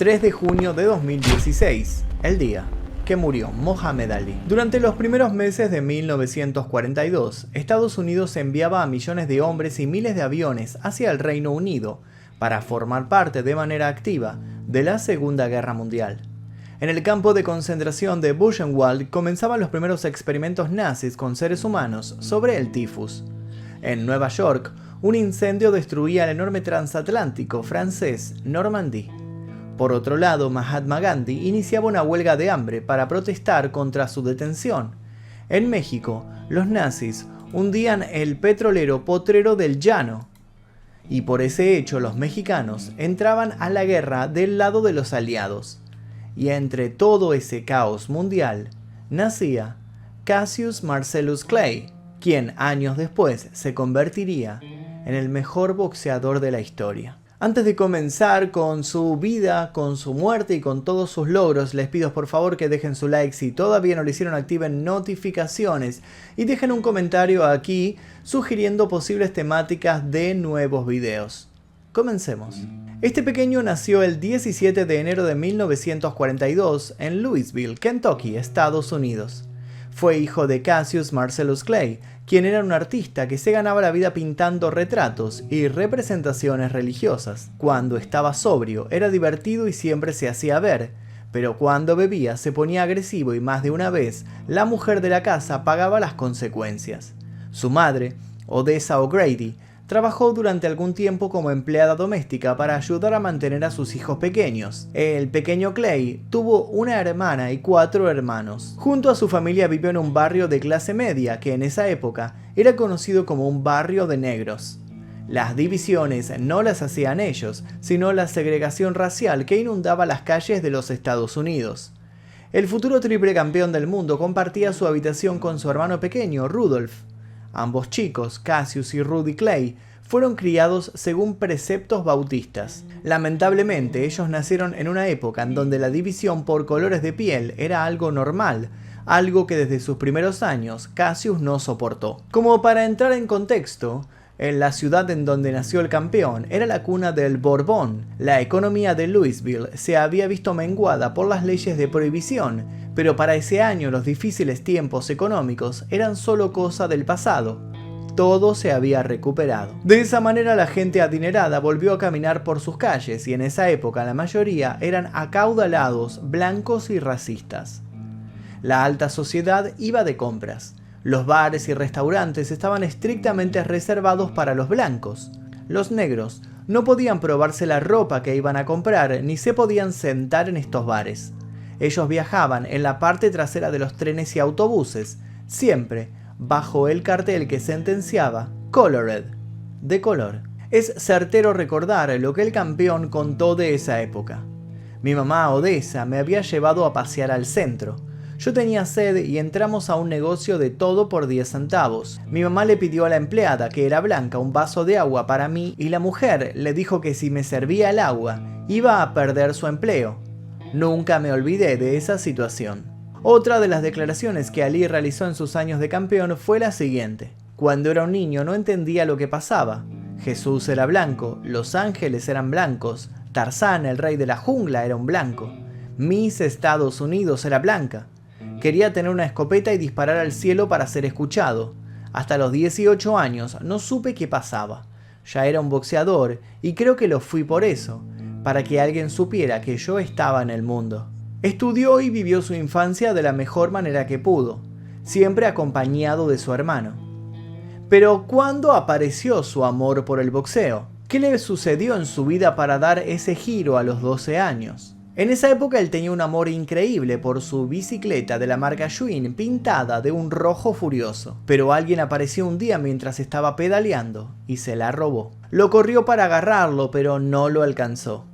3 de junio de 2016, el día que murió Mohamed Ali. Durante los primeros meses de 1942, Estados Unidos enviaba a millones de hombres y miles de aviones hacia el Reino Unido para formar parte de manera activa de la Segunda Guerra Mundial. En el campo de concentración de Buchenwald comenzaban los primeros experimentos nazis con seres humanos sobre el tifus. En Nueva York, un incendio destruía el enorme transatlántico francés Normandie. Por otro lado, Mahatma Gandhi iniciaba una huelga de hambre para protestar contra su detención. En México, los nazis hundían el petrolero Potrero del Llano, y por ese hecho los mexicanos entraban a la guerra del lado de los aliados. Y entre todo ese caos mundial, nacía Cassius Marcellus Clay, quien años después se convertiría en el mejor boxeador de la historia. Antes de comenzar con su vida, con su muerte y con todos sus logros, les pido por favor que dejen su like si todavía no lo hicieron, activen notificaciones y dejen un comentario aquí sugiriendo posibles temáticas de nuevos videos. Comencemos. Este pequeño nació el 17 de enero de 1942 en Louisville, Kentucky, Estados Unidos. Fue hijo de Cassius Marcellus Clay, quien era un artista que se ganaba la vida pintando retratos y representaciones religiosas. Cuando estaba sobrio era divertido y siempre se hacía ver, pero cuando bebía se ponía agresivo y más de una vez la mujer de la casa pagaba las consecuencias. Su madre, Odessa O'Grady, trabajó durante algún tiempo como empleada doméstica para ayudar a mantener a sus hijos pequeños. El pequeño Clay tuvo una hermana y 4 hermanos. Junto a su familia vivió en un barrio de clase media que en esa época era conocido como un barrio de negros. Las divisiones no las hacían ellos, sino la segregación racial que inundaba las calles de los Estados Unidos. El futuro triple campeón del mundo compartía su habitación con su hermano pequeño, Rudolph. Ambos chicos, Cassius y Rudy Clay, fueron criados según preceptos bautistas. Lamentablemente, ellos nacieron en una época en donde la división por colores de piel era algo normal, algo que desde sus primeros años Cassius no soportó. Como para entrar en contexto, en la ciudad en donde nació el campeón era la cuna del Borbón. La economía de Louisville se había visto menguada por las leyes de prohibición, pero para ese año los difíciles tiempos económicos eran solo cosa del pasado. Todo se había recuperado. De esa manera la gente adinerada volvió a caminar por sus calles y en esa época la mayoría eran acaudalados, blancos y racistas. La alta sociedad iba de compras. Los bares y restaurantes estaban estrictamente reservados para los blancos. Los negros no podían probarse la ropa que iban a comprar ni se podían sentar en estos bares. Ellos viajaban en la parte trasera de los trenes y autobuses, siempre bajo el cartel que sentenciaba Colored, de color. Es certero recordar lo que el campeón contó de esa época. Mi mamá Odessa me había llevado a pasear al centro. Yo tenía sed y entramos a un negocio de todo por 10 centavos. Mi mamá le pidió a la empleada, que era blanca, un vaso de agua para mí y la mujer le dijo que si me servía el agua iba a perder su empleo. Nunca me olvidé de esa situación. Otra de las declaraciones que Ali realizó en sus años de campeón fue la siguiente. Cuando era un niño no entendía lo que pasaba. Jesús era blanco, los ángeles eran blancos, Tarzán, el rey de la jungla, era un blanco. Miss Estados Unidos era blanca. Quería tener una escopeta y disparar al cielo para ser escuchado. Hasta los 18 años no supe qué pasaba. Ya era un boxeador y creo que lo fui por eso, para que alguien supiera que yo estaba en el mundo. Estudió y vivió su infancia de la mejor manera que pudo, siempre acompañado de su hermano. Pero ¿cuándo apareció su amor por el boxeo? ¿Qué le sucedió en su vida para dar ese giro a los 12 años? En esa época él tenía un amor increíble por su bicicleta de la marca Schwinn pintada de un rojo furioso. Pero alguien apareció un día mientras estaba pedaleando y se la robó. Lo corrió para agarrarlo, pero no lo alcanzó.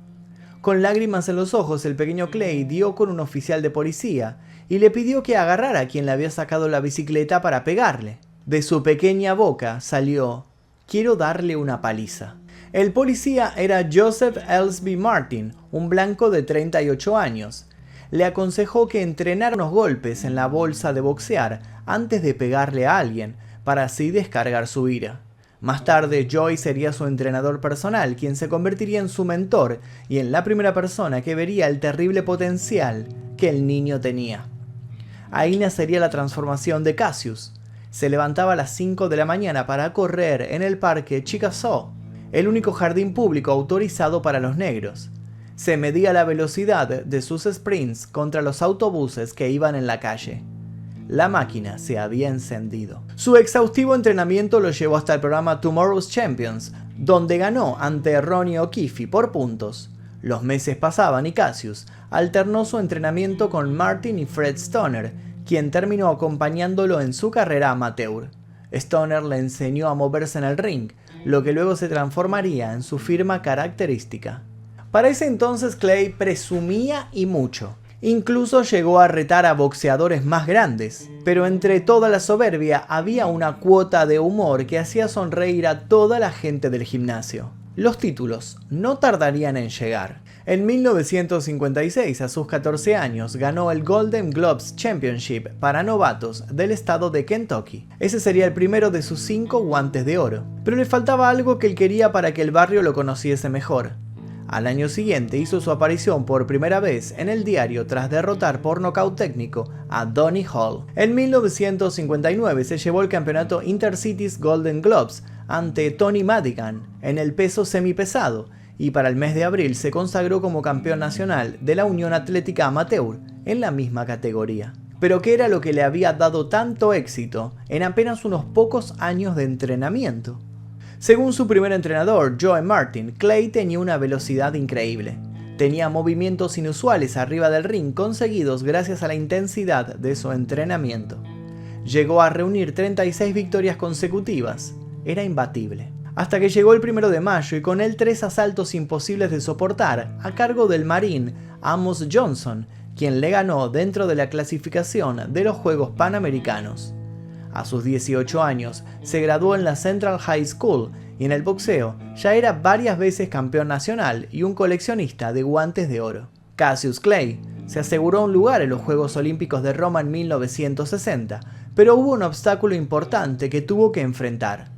Con lágrimas en los ojos, el pequeño Clay dio con un oficial de policía y le pidió que agarrara a quien le había sacado la bicicleta para pegarle. De su pequeña boca salió: "Quiero darle una paliza". El policía era Joseph Elsby Martin, un blanco de 38 años. Le aconsejó que entrenara unos golpes en la bolsa de boxear antes de pegarle a alguien, para así descargar su ira. Más tarde, Joy sería su entrenador personal, quien se convertiría en su mentor y en la primera persona que vería el terrible potencial que el niño tenía. Ahí nacería la transformación de Cassius. Se levantaba a las 5 de la mañana para correr en el parque Chickasaw, el único jardín público autorizado para los negros. Se medía la velocidad de sus sprints contra los autobuses que iban en la calle. La máquina se había encendido. Su exhaustivo entrenamiento lo llevó hasta el programa Tomorrow's Champions, donde ganó ante Ronnie O'Keefe por puntos. Los meses pasaban y Cassius alternó su entrenamiento con Martin y Fred Stoner, quien terminó acompañándolo en su carrera amateur. Stoner le enseñó a moverse en el ring, lo que luego se transformaría en su firma característica. Para ese entonces Clay presumía y mucho. Incluso llegó a retar a boxeadores más grandes, pero entre toda la soberbia había una cuota de humor que hacía sonreír a toda la gente del gimnasio. Los títulos no tardarían en llegar. En 1956, a sus 14 años, ganó el Golden Gloves Championship para novatos del estado de Kentucky. Ese sería el primero de sus 5 guantes de oro, pero le faltaba algo que él quería para que el barrio lo conociese mejor. Al año siguiente hizo su aparición por primera vez en el diario tras derrotar por nocaut técnico a Donnie Hall. En 1959 se llevó el campeonato Intercities Golden Gloves ante Tony Madigan en el peso semipesado y para el mes de abril se consagró como campeón nacional de la Unión Atlética Amateur en la misma categoría. Pero ¿qué era lo que le había dado tanto éxito en apenas unos pocos años de entrenamiento? Según su primer entrenador, Joe Martin, Clay tenía una velocidad increíble. Tenía movimientos inusuales arriba del ring conseguidos gracias a la intensidad de su entrenamiento. Llegó a reunir 36 victorias consecutivas. Era imbatible. Hasta que llegó el 1 de mayo y con él 3 asaltos imposibles de soportar a cargo del marín Amos Johnson, quien le ganó dentro de la clasificación de los Juegos Panamericanos. A sus 18 años se graduó en la Central High School y en el boxeo ya era varias veces campeón nacional y un coleccionista de guantes de oro. Cassius Clay se aseguró un lugar en los Juegos Olímpicos de Roma en 1960, pero hubo un obstáculo importante que tuvo que enfrentar: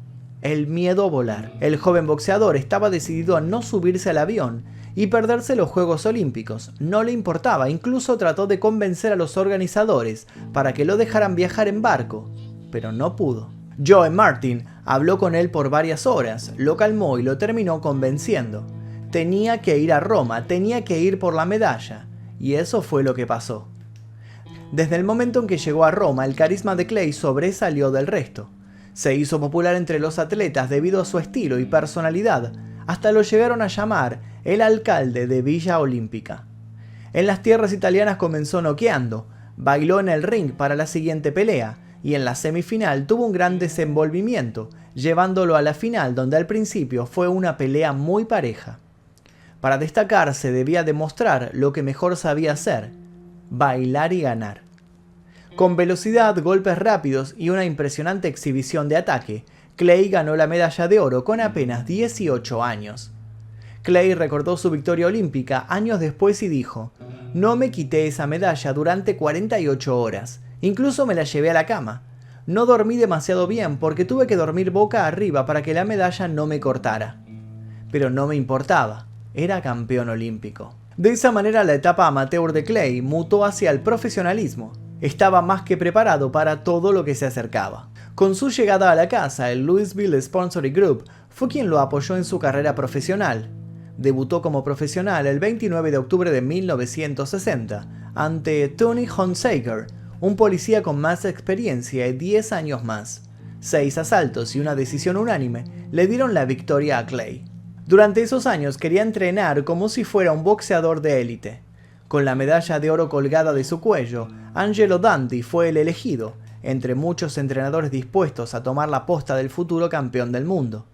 el miedo a volar. El joven boxeador estaba decidido a no subirse al avión y perderse los Juegos Olímpicos. No le importaba, incluso trató de convencer a los organizadores para que lo dejaran viajar en barco, pero no pudo. Joe Martin habló con él por varias horas, lo calmó y lo terminó convenciendo. Tenía que ir a Roma, tenía que ir por la medalla, y eso fue lo que pasó. Desde el momento en que llegó a Roma, el carisma de Clay sobresalió del resto. Se hizo popular entre los atletas debido a su estilo y personalidad, hasta lo llegaron a llamar el alcalde de Villa Olímpica. En las tierras italianas comenzó noqueando, bailó en el ring para la siguiente pelea, y en la semifinal tuvo un gran desenvolvimiento, llevándolo a la final donde al principio fue una pelea muy pareja. Para destacarse debía demostrar lo que mejor sabía hacer: bailar y ganar. Con velocidad, golpes rápidos y una impresionante exhibición de ataque, Clay ganó la medalla de oro con apenas 18 años. Clay recordó su victoria olímpica años después y dijo: "No me quité esa medalla durante 48 horas. Incluso me la llevé a la cama. No dormí demasiado bien porque tuve que dormir boca arriba para que la medalla no me cortara. Pero no me importaba, era campeón olímpico". De esa manera la etapa amateur de Clay mutó hacia el profesionalismo. Estaba más que preparado para todo lo que se acercaba. Con su llegada a la casa, el Louisville Sponsoring Group fue quien lo apoyó en su carrera profesional. Debutó como profesional el 29 de octubre de 1960 ante Tony Hunsaker, un policía con más experiencia y 10 años más. 6 asaltos y una decisión unánime le dieron la victoria a Clay. Durante esos años quería entrenar como si fuera un boxeador de élite. Con la medalla de oro colgada de su cuello, Angelo Dundee fue el elegido, entre muchos entrenadores dispuestos a tomar la posta del futuro campeón del mundo.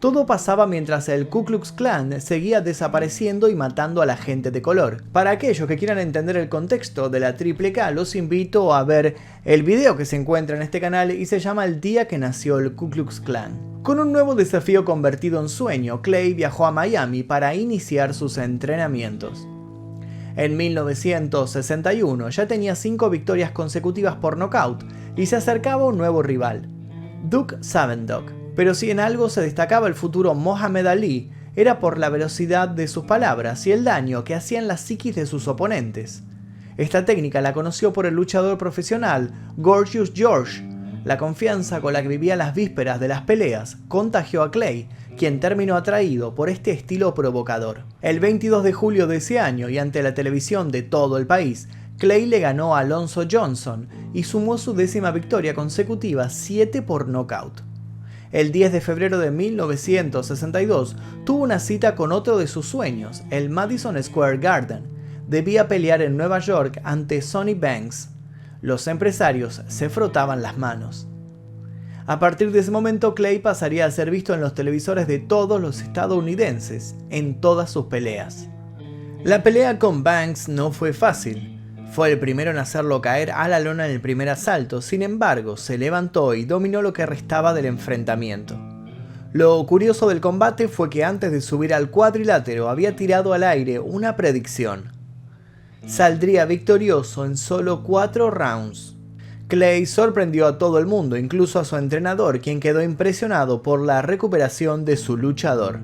Todo pasaba mientras el Ku Klux Klan seguía desapareciendo y matando a la gente de color. Para aquellos que quieran entender el contexto de la Triple K, los invito a ver el video que se encuentra en este canal y se llama El día que nació el Ku Klux Klan. Con un nuevo desafío convertido en sueño, Clay viajó a Miami para iniciar sus entrenamientos. En 1961 ya tenía 5 victorias consecutivas por nocaut y se acercaba un nuevo rival, Duke Savenduk. Pero si en algo se destacaba el futuro Mohamed Ali, era por la velocidad de sus palabras y el daño que hacían la psiquis de sus oponentes. Esta técnica la conoció por el luchador profesional Gorgeous George. La confianza con la que vivía las vísperas de las peleas contagió a Clay, quien terminó atraído por este estilo provocador. El 22 de julio de ese año y ante la televisión de todo el país, Clay le ganó a Alonzo Johnson y sumó su 10ª victoria consecutiva, 7 por nocaut. El 10 de febrero de 1962 tuvo una cita con otro de sus sueños, el Madison Square Garden. Debía pelear en Nueva York ante Sonny Banks. Los empresarios se frotaban las manos. A partir de ese momento, Clay pasaría a ser visto en los televisores de todos los estadounidenses, en todas sus peleas. La pelea con Banks no fue fácil. Fue el primero en hacerlo caer a la lona en el primer asalto, sin embargo, se levantó y dominó lo que restaba del enfrentamiento. Lo curioso del combate fue que antes de subir al cuadrilátero había tirado al aire una predicción. Saldría victorioso en solo 4 rounds. Clay sorprendió a todo el mundo, incluso a su entrenador, quien quedó impresionado por la recuperación de su luchador.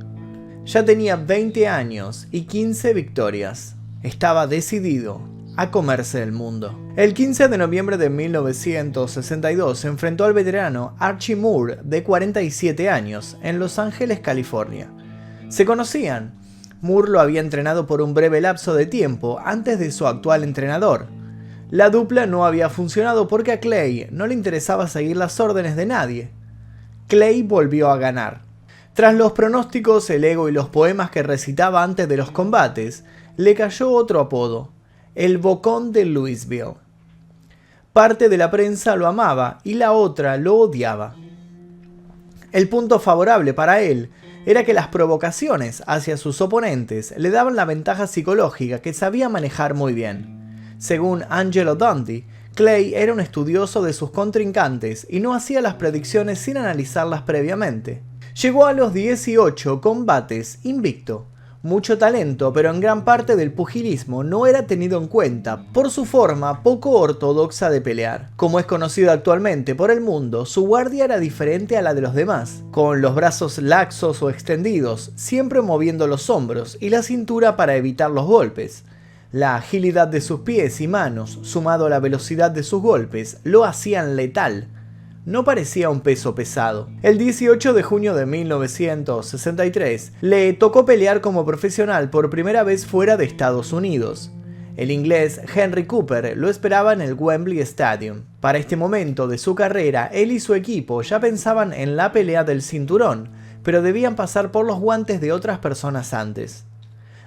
Ya tenía 20 años y 15 victorias. Estaba decidido a comerse el mundo. El 15 de noviembre de 1962 se enfrentó al veterano Archie Moore, de 47 años, en Los Ángeles, California. Se conocían. Moore lo había entrenado por un breve lapso de tiempo antes de su actual entrenador. La dupla no había funcionado porque a Clay no le interesaba seguir las órdenes de nadie. Clay volvió a ganar. Tras los pronósticos, el ego y los poemas que recitaba antes de los combates, le cayó otro apodo, el Bocón de Louisville. Parte de la prensa lo amaba y la otra lo odiaba. El punto favorable para él era que las provocaciones hacia sus oponentes le daban la ventaja psicológica que sabía manejar muy bien. Según Angelo Dundee, Clay era un estudioso de sus contrincantes y no hacía las predicciones sin analizarlas previamente. Llegó a los 18 combates invicto. Mucho talento, pero en gran parte del pugilismo no era tenido en cuenta por su forma poco ortodoxa de pelear. Como es conocido actualmente por el mundo, su guardia era diferente a la de los demás, con los brazos laxos o extendidos, siempre moviendo los hombros y la cintura para evitar los golpes. La agilidad de sus pies y manos, sumado a la velocidad de sus golpes, lo hacían letal. No parecía un peso pesado. El 18 de junio de 1963 le tocó pelear como profesional por primera vez fuera de Estados Unidos. El inglés Henry Cooper lo esperaba en el Wembley Stadium. Para este momento de su carrera, él y su equipo ya pensaban en la pelea del cinturón, pero debían pasar por los guantes de otras personas antes.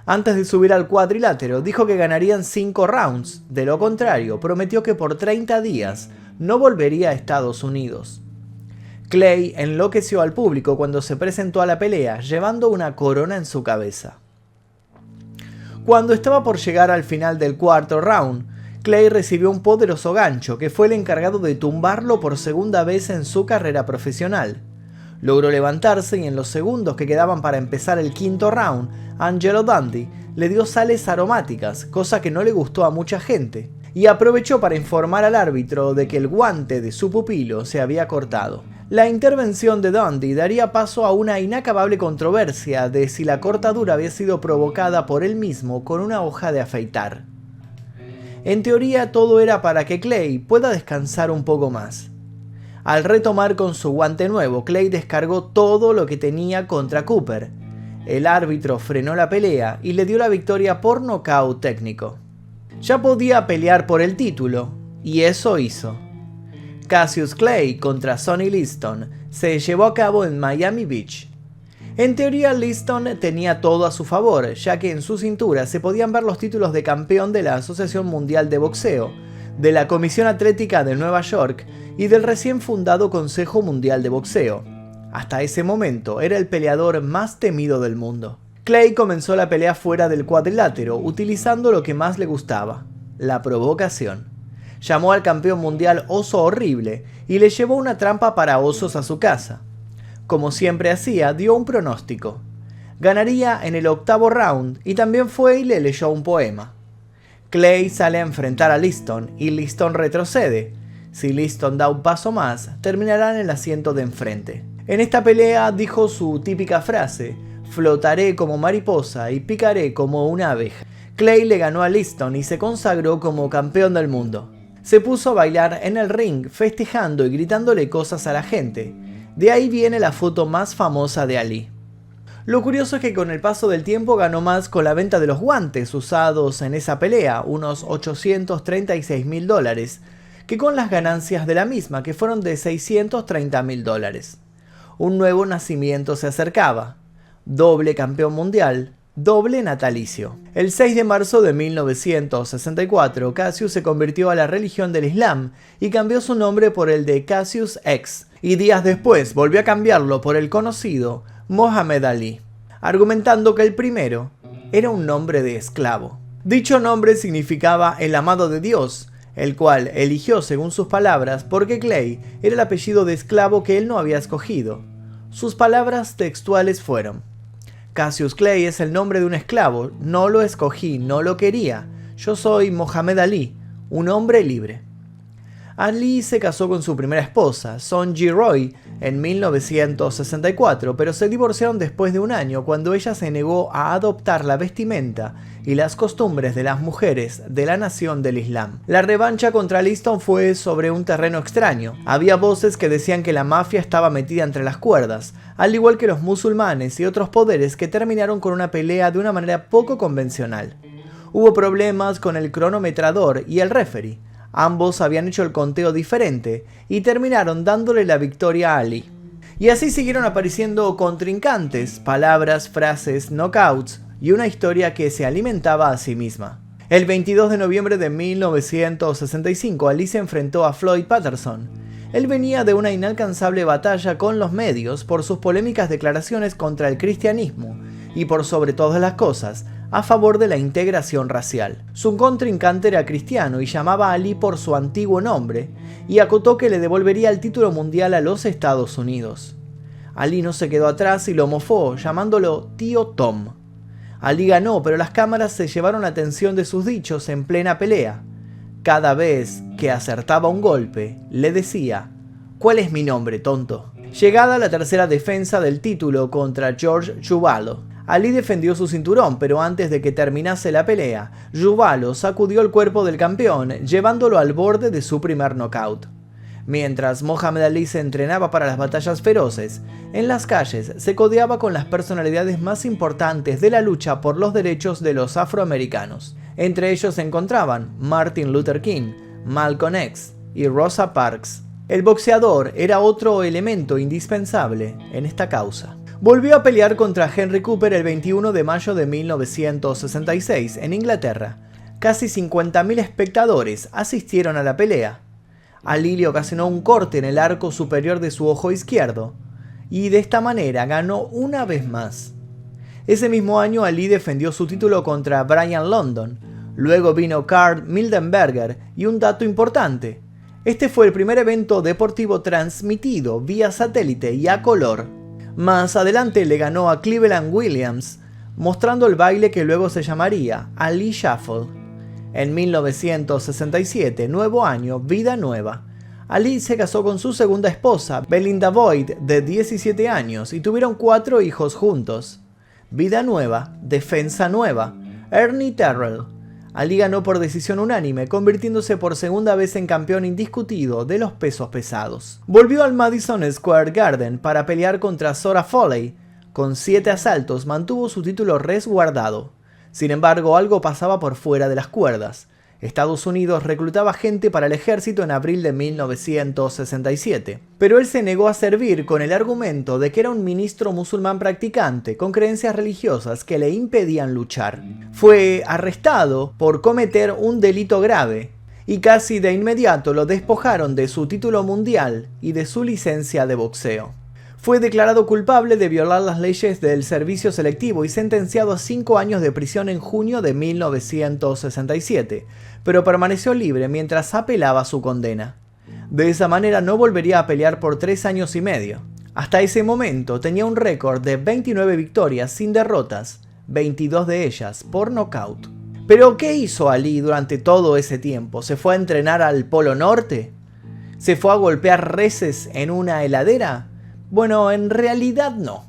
Antes de subir al cuadrilátero, dijo que ganarían 5 rounds. De lo contrario, prometió que por 30 días no volvería a Estados Unidos. Clay enloqueció al público cuando se presentó a la pelea, llevando una corona en su cabeza. Cuando estaba por llegar al final del cuarto round, Clay recibió un poderoso gancho que fue el encargado de tumbarlo por segunda vez en su carrera profesional. Logró levantarse y en los segundos que quedaban para empezar el quinto round, Angelo Dundee le dio sales aromáticas, cosa que no le gustó a mucha gente, y aprovechó para informar al árbitro de que el guante de su pupilo se había cortado. La intervención de Dundee daría paso a una inacabable controversia de si la cortadura había sido provocada por él mismo con una hoja de afeitar. En teoría todo era para que Clay pueda descansar un poco más. Al retomar con su guante nuevo, Clay descargó todo lo que tenía contra Cooper. El árbitro frenó la pelea y le dio la victoria por nocaut técnico. Ya podía pelear por el título, y eso hizo. Cassius Clay contra Sonny Liston se llevó a cabo en Miami Beach. En teoría, Liston tenía todo a su favor, ya que en su cintura se podían ver los títulos de campeón de la Asociación Mundial de Boxeo, de la Comisión Atlética de Nueva York y del recién fundado Consejo Mundial de Boxeo. Hasta ese momento era el peleador más temido del mundo. Clay comenzó la pelea fuera del cuadrilátero, utilizando lo que más le gustaba, la provocación. Llamó al campeón mundial Oso Horrible y le llevó una trampa para osos a su casa. Como siempre hacía, dio un pronóstico. Ganaría en el octavo round y también fue y le leyó un poema. Clay sale a enfrentar a Liston y Liston retrocede. Si Liston da un paso más, terminará en el asiento de enfrente. En esta pelea dijo su típica frase: flotaré como mariposa y picaré como una abeja. Clay le ganó a Liston y se consagró como campeón del mundo. Se puso a bailar en el ring, festejando y gritándole cosas a la gente. De ahí viene la foto más famosa de Ali. Lo curioso es que con el paso del tiempo ganó más con la venta de los guantes usados en esa pelea, unos $836.000, que con las ganancias de la misma, que fueron de $630.000. Un nuevo nacimiento se acercaba. Doble campeón mundial, doble natalicio. El 6 de marzo de 1964, Cassius se convirtió a la religión del Islam y cambió su nombre por el de Cassius X, y días después volvió a cambiarlo por el conocido Mohamed Ali, argumentando que el primero era un nombre de esclavo. Dicho nombre significaba el amado de Dios, el cual eligió según sus palabras porque Clay era el apellido de esclavo que él no había escogido. Sus palabras textuales fueron: Cassius Clay es el nombre de un esclavo, no lo escogí, no lo quería, yo soy Mohamed Ali, un hombre libre. Ali se casó con su primera esposa, Sonji Roy, en 1964, pero se divorciaron después de un año cuando ella se negó a adoptar la vestimenta y las costumbres de las mujeres de la nación del Islam. La revancha contra Liston fue sobre un terreno extraño. Había voces que decían que la mafia estaba metida entre las cuerdas, al igual que los musulmanes y otros poderes, que terminaron con una pelea de una manera poco convencional. Hubo problemas con el cronometrador y el referee. Ambos habían hecho el conteo diferente y terminaron dándole la victoria a Ali. Y así siguieron apareciendo contrincantes, palabras, frases, knockouts y una historia que se alimentaba a sí misma. El 22 de noviembre de 1965, Ali se enfrentó a Floyd Patterson. Él venía de una inalcanzable batalla con los medios por sus polémicas declaraciones contra el cristianismo y, por sobre todas las cosas, a favor de la integración racial. Su contrincante era cristiano y llamaba a Ali por su antiguo nombre, y acotó que le devolvería el título mundial a los Estados Unidos. Ali no se quedó atrás y lo mofó, llamándolo Tío Tom. Ali ganó, pero las cámaras se llevaron la atención de sus dichos en plena pelea. Cada vez que acertaba un golpe, le decía: ¿cuál es mi nombre, tonto? Llegada la tercera defensa del título contra George Chuvalo, Ali defendió su cinturón, pero antes de que terminase la pelea, Chuvalo sacudió el cuerpo del campeón, llevándolo al borde de su primer knockout. Mientras Mohamed Ali se entrenaba para las batallas feroces, en las calles se codeaba con las personalidades más importantes de la lucha por los derechos de los afroamericanos. Entre ellos se encontraban Martin Luther King, Malcolm X y Rosa Parks. El boxeador era otro elemento indispensable en esta causa. Volvió a pelear contra Henry Cooper el 21 de mayo de 1966 en Inglaterra. Casi 50.000 espectadores asistieron a la pelea. Ali le ocasionó un corte en el arco superior de su ojo izquierdo, y de esta manera ganó una vez más. Ese mismo año Ali defendió su título contra Brian London. Luego vino Carl Mildenberger, y un dato importante: este fue el primer evento deportivo transmitido vía satélite y a color. Más adelante le ganó a Cleveland Williams, mostrando el baile que luego se llamaría Ali Shuffle. En 1967, nuevo año, vida nueva. Ali se casó con su segunda esposa, Belinda Boyd, de 17 años, y tuvieron 4 hijos juntos. Vida nueva, defensa nueva. Ernie Terrell. Ali ganó por decisión unánime, convirtiéndose por segunda vez en campeón indiscutido de los pesos pesados. Volvió al Madison Square Garden para pelear contra Zora Folley. Con 7 asaltos mantuvo su título resguardado. Sin embargo, algo pasaba por fuera de las cuerdas. Estados Unidos reclutaba gente para el ejército en abril de 1967, pero él se negó a servir con el argumento de que era un ministro musulmán practicante con creencias religiosas que le impedían luchar. Fue arrestado por cometer un delito grave y casi de inmediato lo despojaron de su título mundial y de su licencia de boxeo. Fue declarado culpable de violar las leyes del servicio selectivo y sentenciado a 5 años de prisión en junio de 1967, pero permaneció libre mientras apelaba su condena. De esa manera no volvería a pelear por 3 años y medio. Hasta ese momento tenía un récord de 29 victorias sin derrotas, 22 de ellas por nocaut. ¿Pero qué hizo Ali durante todo ese tiempo? ¿Se fue a entrenar al Polo Norte? ¿Se fue a golpear reses en una heladera? Bueno, en realidad no.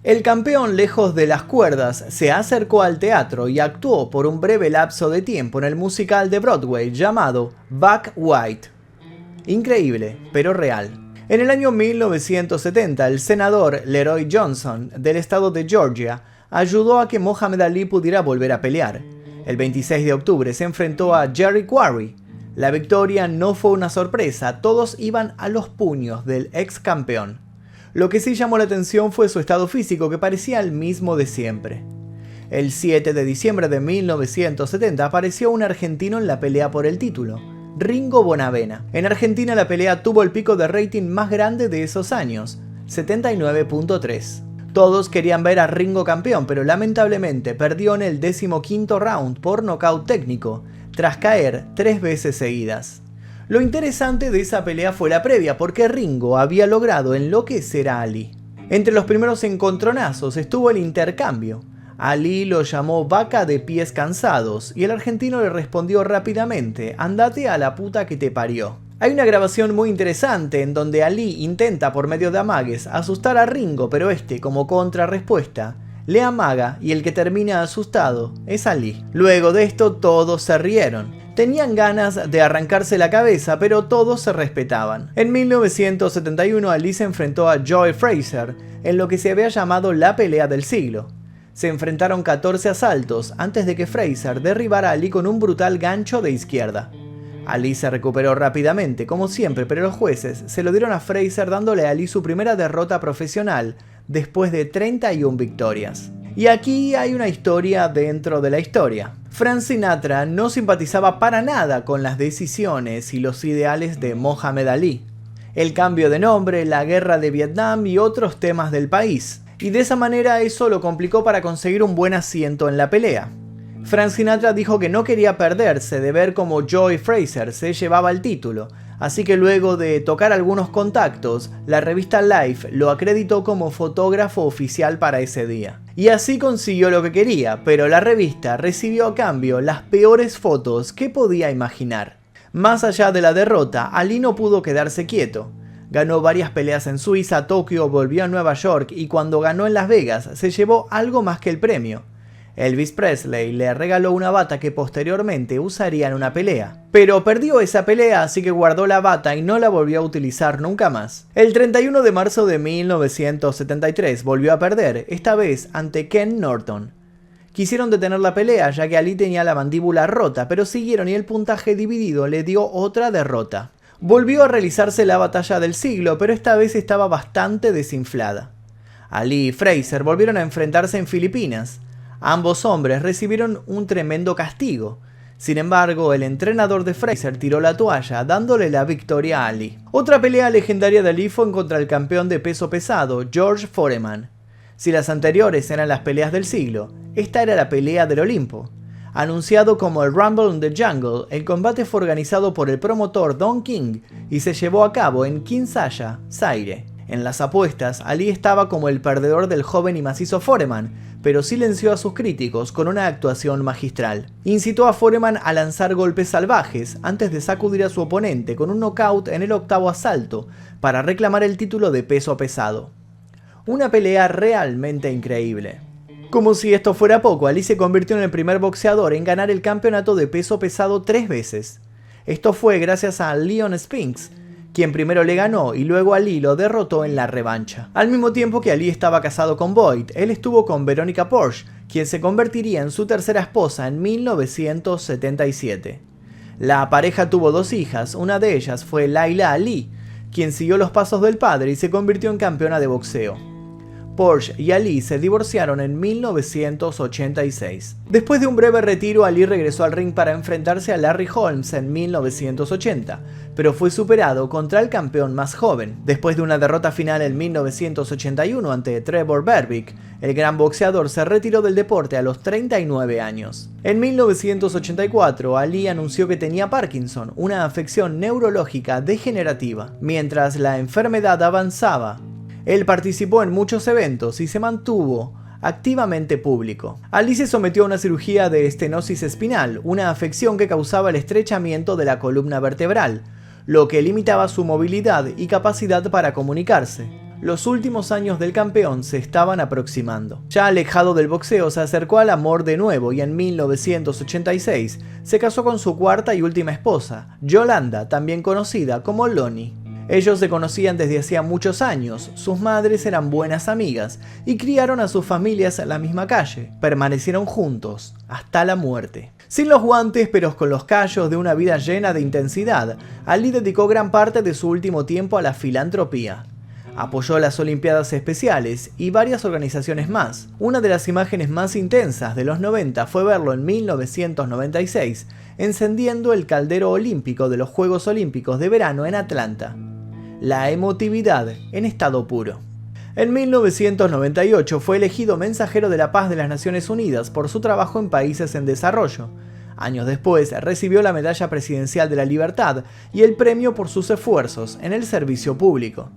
El campeón, lejos de las cuerdas, se acercó al teatro y actuó por un breve lapso de tiempo en el musical de Broadway llamado Buck White. Increíble, pero real. En el año 1970, el senador Leroy Johnson, del estado de Georgia, ayudó a que Muhammad Ali pudiera volver a pelear. El 26 de octubre se enfrentó a Jerry Quarry. La victoria no fue una sorpresa, todos iban a los puños del ex campeón. Lo que sí llamó la atención fue su estado físico, que parecía el mismo de siempre. El 7 de diciembre de 1970 apareció un argentino en la pelea por el título, Ringo Bonavena. En Argentina la pelea tuvo el pico de rating más grande de esos años, 79.3. Todos querían ver a Ringo campeón, pero lamentablemente perdió en el 15º round por nocaut técnico, tras caer 3 veces seguidas. Lo interesante de esa pelea fue la previa, porque Ringo había logrado enloquecer a Ali. Entre los primeros encontronazos estuvo el intercambio. Ali lo llamó vaca de pies cansados y el argentino le respondió rápidamente: andate a la puta que te parió. Hay una grabación muy interesante en donde Ali intenta por medio de amagues asustar a Ringo, pero este, como contrarrespuesta, le amaga y el que termina asustado es Ali. Luego de esto todos se rieron. Tenían ganas de arrancarse la cabeza, pero todos se respetaban. En 1971 Ali se enfrentó a Joe Frazier en lo que se había llamado la pelea del siglo. Se enfrentaron 14 asaltos antes de que Frazier derribara a Ali con un brutal gancho de izquierda. Ali se recuperó rápidamente, como siempre, pero los jueces se lo dieron a Frazier, dándole a Ali su primera derrota profesional después de 31 victorias. Y aquí hay una historia dentro de la historia. Frank Sinatra no simpatizaba para nada con las decisiones y los ideales de Muhammad Ali, el cambio de nombre, la guerra de Vietnam y otros temas del país, y de esa manera eso lo complicó para conseguir un buen asiento en la pelea. Frank Sinatra dijo que no quería perderse de ver cómo Joe Frazier se llevaba el título, así que luego de tocar algunos contactos, la revista Life lo acreditó como fotógrafo oficial para ese día. Y así consiguió lo que quería, pero la revista recibió a cambio las peores fotos que podía imaginar. Más allá de la derrota, Ali no pudo quedarse quieto. Ganó varias peleas en Suiza, Tokio, volvió a Nueva York y cuando ganó en Las Vegas se llevó algo más que el premio. Elvis Presley le regaló una bata que posteriormente usaría en una pelea. Pero perdió esa pelea, así que guardó la bata y no la volvió a utilizar nunca más. El 31 de marzo de 1973 volvió a perder, esta vez ante Ken Norton. Quisieron detener la pelea ya que Ali tenía la mandíbula rota, pero siguieron y el puntaje dividido le dio otra derrota. Volvió a realizarse la batalla del siglo, pero esta vez estaba bastante desinflada. Ali y Frazier volvieron a enfrentarse en Filipinas. Ambos hombres recibieron un tremendo castigo. Sin embargo, el entrenador de Frazier tiró la toalla, dándole la victoria a Ali. Otra pelea legendaria de Ali fue contra el campeón de peso pesado, George Foreman. Si las anteriores eran las peleas del siglo, esta era la pelea del Olimpo. Anunciado como el Rumble in the Jungle, el combate fue organizado por el promotor Don King y se llevó a cabo en Kinsaya, Zaire. En las apuestas, Ali estaba como el perdedor del joven y macizo Foreman, pero silenció a sus críticos con una actuación magistral. Incitó a Foreman a lanzar golpes salvajes antes de sacudir a su oponente con un knockout en el 8º asalto para reclamar el título de peso pesado. Una pelea realmente increíble. Como si esto fuera poco, Ali se convirtió en el primer boxeador en ganar el campeonato de peso pesado 3 veces. Esto fue gracias a Leon Spinks, quien primero le ganó y luego Ali lo derrotó en la revancha. Al mismo tiempo que Ali estaba casado con Boyd, él estuvo con Veronica Porsche, quien se convertiría en su tercera esposa en 1977. La pareja tuvo 2 hijas, una de ellas fue Laila Ali, quien siguió los pasos del padre y se convirtió en campeona de boxeo. Porsche y Ali se divorciaron en 1986. Después de un breve retiro, Ali regresó al ring para enfrentarse a Larry Holmes en 1980, pero fue superado contra el campeón más joven. Después de una derrota final en 1981 ante Trevor Berbick, el gran boxeador se retiró del deporte a los 39 años. En 1984, Ali anunció que tenía Parkinson, una afección neurológica degenerativa. Mientras la enfermedad avanzaba, él participó en muchos eventos y se mantuvo activamente público. Ali se sometió a una cirugía de estenosis espinal, una afección que causaba el estrechamiento de la columna vertebral, lo que limitaba su movilidad y capacidad para comunicarse. Los últimos años del campeón se estaban aproximando. Ya alejado del boxeo, se acercó al amor de nuevo y en 1986 se casó con su cuarta y última esposa, Yolanda, también conocida como Lonnie. Ellos se conocían desde hacía muchos años, sus madres eran buenas amigas y criaron a sus familias en la misma calle. Permanecieron juntos hasta la muerte. Sin los guantes, pero con los callos de una vida llena de intensidad, Ali dedicó gran parte de su último tiempo a la filantropía. Apoyó las Olimpiadas Especiales y varias organizaciones más. Una de las imágenes más intensas de los 90 fue verlo en 1996, encendiendo el caldero olímpico de los Juegos Olímpicos de Verano en Atlanta. La emotividad en estado puro. En 1998 fue elegido Mensajero de la Paz de las Naciones Unidas por su trabajo en países en desarrollo. Años después recibió la Medalla Presidencial de la Libertad y el premio por sus esfuerzos en el servicio público.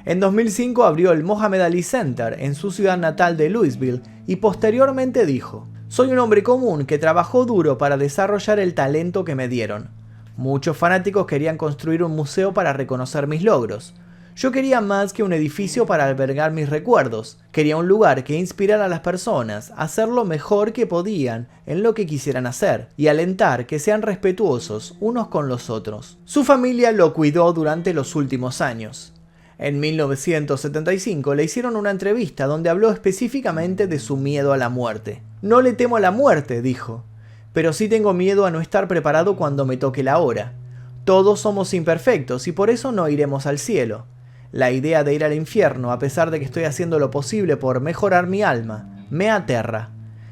En 2005 abrió el Mohamed Ali Center en su ciudad natal de Louisville y posteriormente dijo: "Soy un hombre común que trabajó duro para desarrollar el talento que me dieron. Muchos fanáticos querían construir un museo para reconocer mis logros. Yo quería más que un edificio para albergar mis recuerdos. Quería un lugar que inspirara a las personas a hacer lo mejor que podían en lo que quisieran hacer y alentar que sean respetuosos unos con los otros". Su familia lo cuidó durante los últimos años. En 1975 le hicieron una entrevista donde habló específicamente de su miedo a la muerte. "No le temo a la muerte", dijo, "pero sí tengo miedo a no estar preparado cuando me toque la hora. Todos somos imperfectos y por eso no iremos al cielo. La idea de ir al infierno, a pesar de que estoy haciendo lo posible por mejorar mi alma, me aterra.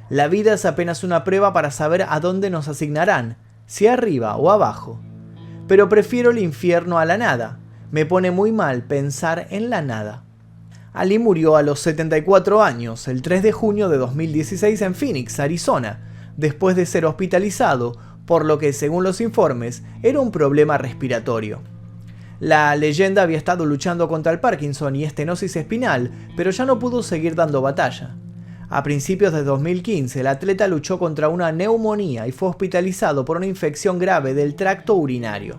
La vida es apenas una prueba para saber a dónde nos asignarán, si arriba o abajo. Pero prefiero el infierno a la nada. Me pone muy mal pensar en la nada". Ali murió a los 74 años, el 3 de junio de 2016 en Phoenix, Arizona, después de ser hospitalizado, por lo que, según los informes, era un problema respiratorio. La leyenda había estado luchando contra el Parkinson y estenosis espinal, pero ya no pudo seguir dando batalla. A principios de 2015, el atleta luchó contra una neumonía y fue hospitalizado por una infección grave del tracto urinario.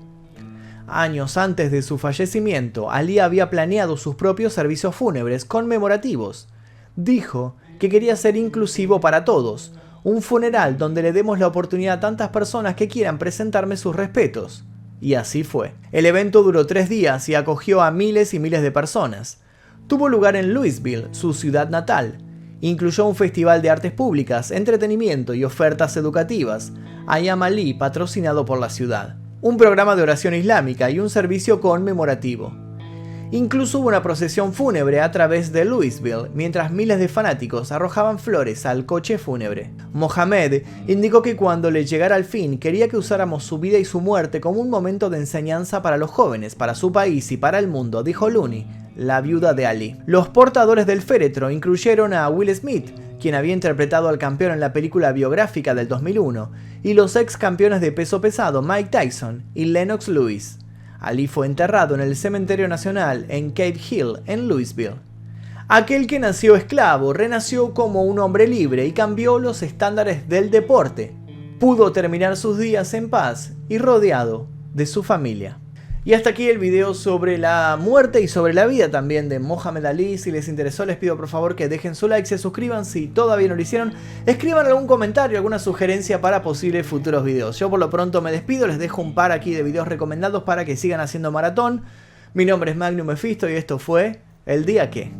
Años antes de su fallecimiento, Ali había planeado sus propios servicios fúnebres conmemorativos. Dijo que quería ser inclusivo para todos, un funeral donde le demos la oportunidad a tantas personas que quieran presentarme sus respetos. Y así fue. El evento duró 3 días y acogió a miles y miles de personas. Tuvo lugar en Louisville, su ciudad natal. Incluyó un festival de artes públicas, entretenimiento y ofertas educativas, Ayam Ali, patrocinado por la ciudad, un programa de oración islámica y un servicio conmemorativo. Incluso hubo una procesión fúnebre a través de Louisville, mientras miles de fanáticos arrojaban flores al coche fúnebre. Mohamed indicó que cuando le llegara el fin quería que usáramos su vida y su muerte como un momento de enseñanza para los jóvenes, para su país y para el mundo, dijo Lonnie, la viuda de Ali. Los portadores del féretro incluyeron a Will Smith, quien había interpretado al campeón en la película biográfica del 2001, y los ex campeones de peso pesado Mike Tyson y Lennox Lewis. Ali fue enterrado en el Cementerio Nacional en Cave Hill, en Louisville. Aquel que nació esclavo renació como un hombre libre y cambió los estándares del deporte. Pudo terminar sus días en paz y rodeado de su familia. Y hasta aquí el video sobre la muerte y sobre la vida también de Mohamed Ali. Si les interesó, les pido por favor que dejen su like, se suscriban. Si todavía no lo hicieron, escriban algún comentario, alguna sugerencia para posibles futuros videos. Yo por lo pronto me despido, les dejo un par aquí de videos recomendados para que sigan haciendo maratón. Mi nombre es Magnum Mephisto y esto fue El Día Que.